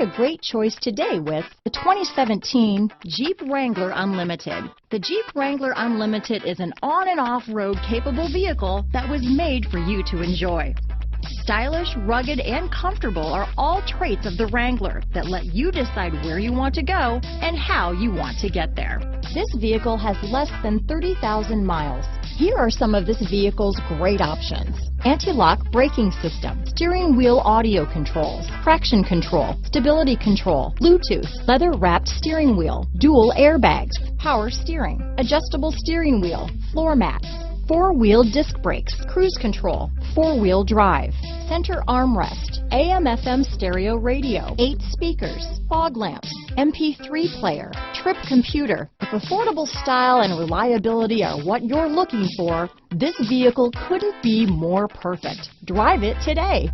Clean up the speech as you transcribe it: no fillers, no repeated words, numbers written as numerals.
a great choice today with the 2017 Jeep Wrangler Unlimited. The Jeep Wrangler Unlimited is an on and off-road capable vehicle that was made for you to enjoy. Stylish, rugged, and comfortable are all traits of the Wrangler that let you decide where you want to go and how you want to get there. This vehicle has less than 30,000 miles. Here are some of this vehicle's great options: anti-lock braking system, steering wheel audio controls, traction control, stability control, Bluetooth, leather-wrapped steering wheel, dual airbags, power steering, adjustable steering wheel, floor mats, four-wheel disc brakes, cruise control, four-wheel drive, center armrest, AM/FM stereo radio, 8 speakers, fog lamps, MP3 player, trip computer. If affordable style and reliability are what you're looking for, this vehicle couldn't be more perfect. Drive it today.